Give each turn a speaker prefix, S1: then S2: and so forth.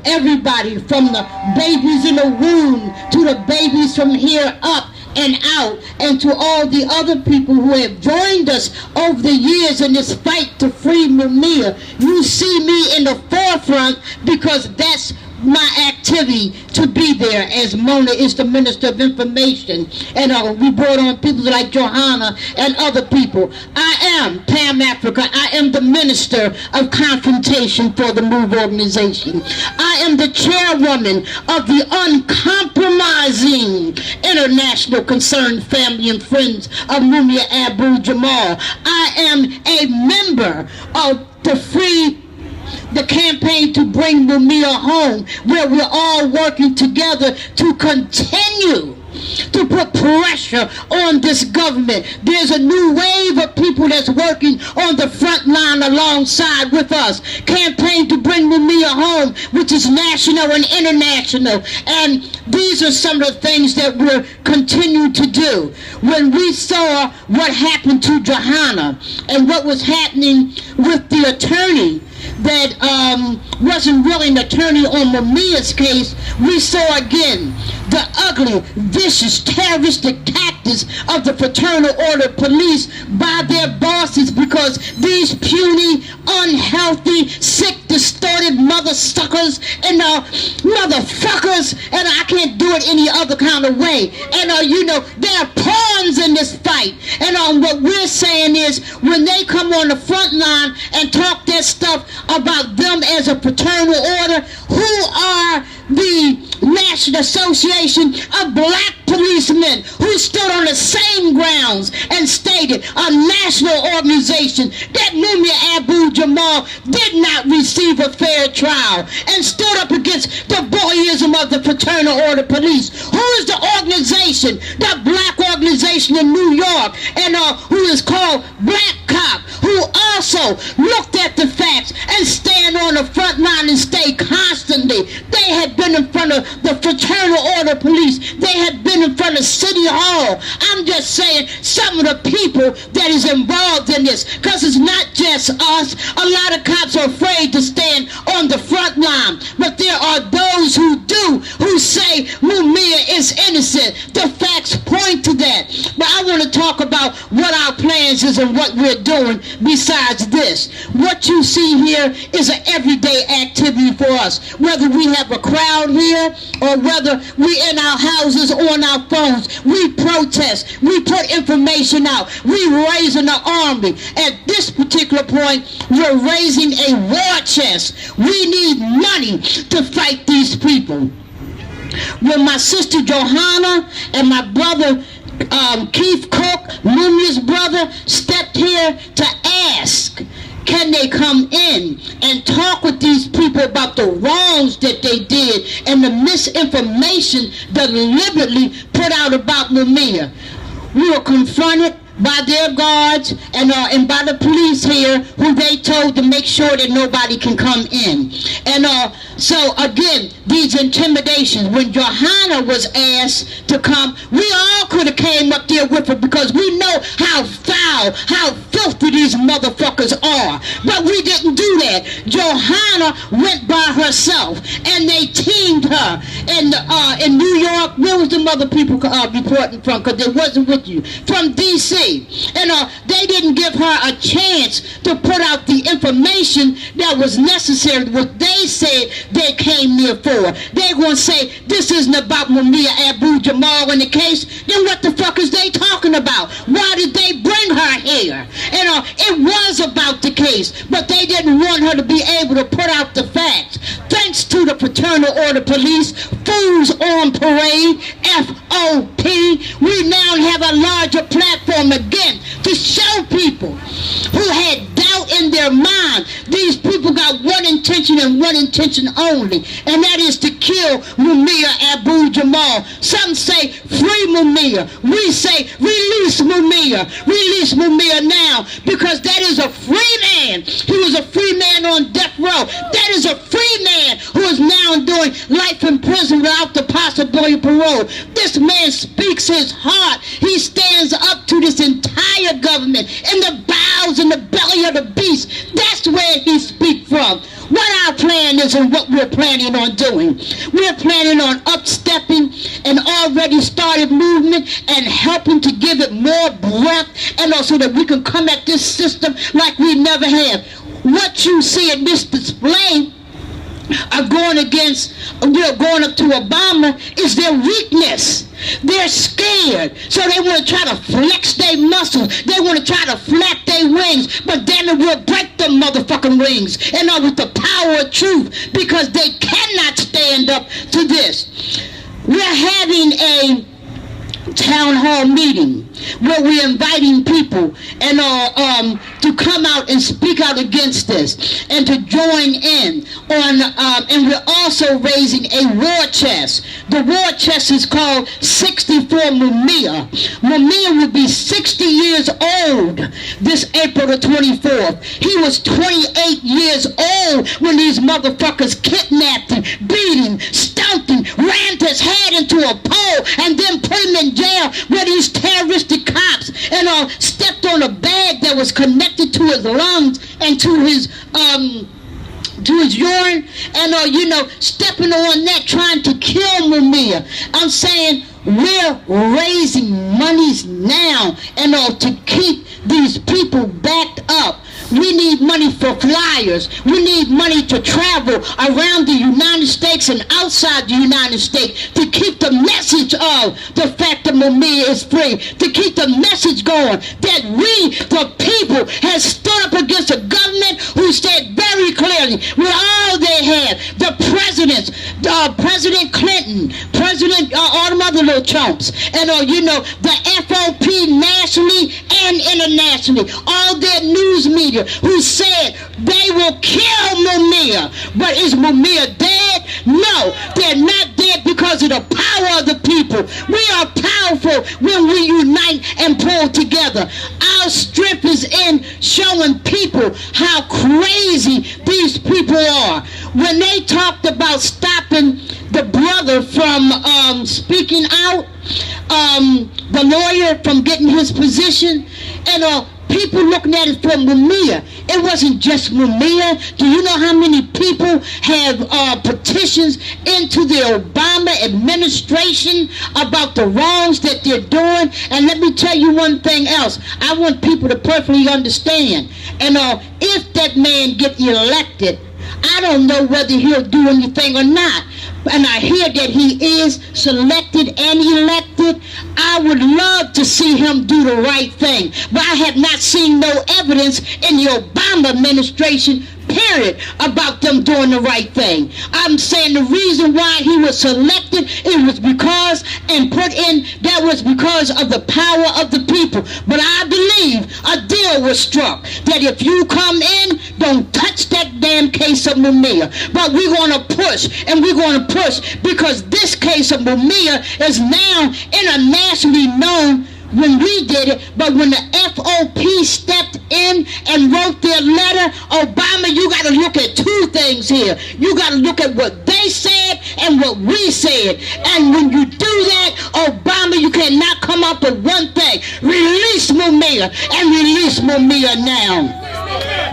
S1: everybody from the babies in the womb to the babies from here up and out, and to all the other people who have joined us over the years in this fight to free Mumia. You see me in the forefront because that's my activity to be there, as Mona is the Minister of Information, and we brought on people like Johanna and other people. I am Pam Africa. I am the Minister of Confrontation for the MOVE organization. I am the chairwoman of the uncompromising International Concerned Family and Friends of Mumia Abu Jamal. I am a member of the campaign to bring Mumia home, where we're all working together to continue to put pressure on this government. There's a new wave of people that's working on the front line alongside with us. Campaign to bring Mumia home, which is national and international. And these are some of the things that we're continuing to do. When we saw what happened to Johanna and what was happening with the attorney that wasn't really an attorney on Mumia's case, we saw again the ugly, vicious, terroristic tactics of the Fraternal Order Police by their bosses, because these puny, unhealthy, sick, distorted mother suckers and motherfuckers, and I can't do it any other kind of way, and you know, they're pawns in this fight. And what we're saying is, when they come on the front line and talk that stuff about them as a fraternal order, who are the National Association of Black Policemen who stood on the same grounds and stated a national organization that Mumia Abu Jamal did not receive a fair trial, and stood up against the bullyism of the Fraternal Order Police? Who is the organization, the black organization in New York, and who is called Black Cop, who also looked at the facts and stand on the front line and stay constantly? They had been in front of the Fraternal Order Police. They had been in front of City Hall. I'm just saying some of the people that is involved in this, because it's not just us. A lot of cops are afraid to stand on the front line, but there are those who do, who say Mumia is innocent. The facts point to that. But I want to talk about what our plans is and what we're doing besides this. What you see here is an everyday activity for us, whether we have a crowd here or whether we in our houses or on our phones. We protest, we put information out, we raising the army. At this particular point, we're raising a war chest. We need money to fight these people. When my sister Johanna and my brother Keith Cook, Mumia's brother, stepped here to ask, can they come in and talk with these people about the wrongs that they did and the misinformation deliberately put out about Mumia? We were confronted by their guards and by the police here, who they told to make sure that nobody can come in. And so again, these intimidations. When Johanna was asked to come, we all could have came up there with her, because we know how foul, how filthy these motherfuckers are. But we didn't do that. Johanna went by herself, and they teamed her. And in New York, where was the mother people reporting from? Because they wasn't with you. From D.C. And they didn't give her a chance to put out the information that was necessary, what they said they came here for. They're going to say, this isn't about Mumia Abu Jamal in the case. Then what the fuck is they talking about? Why did they bring her here? And it was about the case, but they didn't want her to be able to put out the facts. Thanks to the Fraternal Order Police, Fools on Parade, FOP, we now have a larger platform again to show people who had doubt in their mind. These people got one intention and one intention only, and that is to kill Mumia Abu Jamal. Some say free Mumia. We say release Mumia. Release Mumia now, because that is a free man. He was a free man on death row. That is a free man who is now doing life in prison without the possibility of parole. This man speaks his heart. He stands up to this entire government in the bowels and the belly of the beast. That's where he speaks from. What our plan changes in what we're planning on doing. We're planning on upstepping and already started movement and helping to give it more breath, and also that we can come at this system like we never have. What you see in this display are going against, going up to Obama is their weakness. They're scared, so they want to try to flex their muscles. They want to try to flap their wings, but then it will break them motherfucking wings. And with the power of truth, because they cannot stand up to this. We're having a town hall meeting where we're inviting people and to come out and speak out against this and to join in on and we're also raising a war chest. The war chest is called 64 Mumia. Mumia will be 60 years old this April the 24th. He was 28 years old when these motherfuckers kidnapped him, beat him, stomped him, rammed his head into a pole, and then put him in jail where these terroristic cops and stepped on a bag that was connected to his lungs and to his urine, and stepping on that, trying to kill Mumia. I'm saying we're raising monies now and to keep these people backed up. We need money for flyers. We need money to travel around the United States and outside the United States to keep the message of the fact that Mumia is free, to keep the message going that we, the people, has stood up against a government who said very clearly, with all they had, the presidents, President Clinton, all them other little chumps, and the FOP nationally and internationally, all their news media who said they will kill Mumia. But is Mumia dead? No, they're not dead because of the power of the people. We are powerful when we unite and pull together. Our strength is in showing people how crazy these people are. When they talked about stopping the brother from speaking out, the lawyer from getting his position, and people looking at it from Mumia. It wasn't just Mumia. Do you know how many people have petitions into the Obama administration about the wrongs that they're doing? And let me tell you one thing else. I want people to perfectly understand. And if that man get elected, I don't know whether he'll do anything or not. And I hear that he is selected and elected. I would love to see him do the right thing. But I have not seen no evidence in the Obama administration, period, about them doing the right thing. I'm saying the reason why he was selected, it was because that was because of the power of the people. But I believe a deal was struck that if you come in, don't touch that damn case of Mumia. But we're going to push, and we're going to push, because this case of Mumia is now internationally known when we did it, but when the FOP stepped in and wrote their letter, Obama, you got to look at two things here. You got to look at what they said and what we said. And when you do that, Obama, you cannot come up with one thing. Release Mumia, and release Mumia now.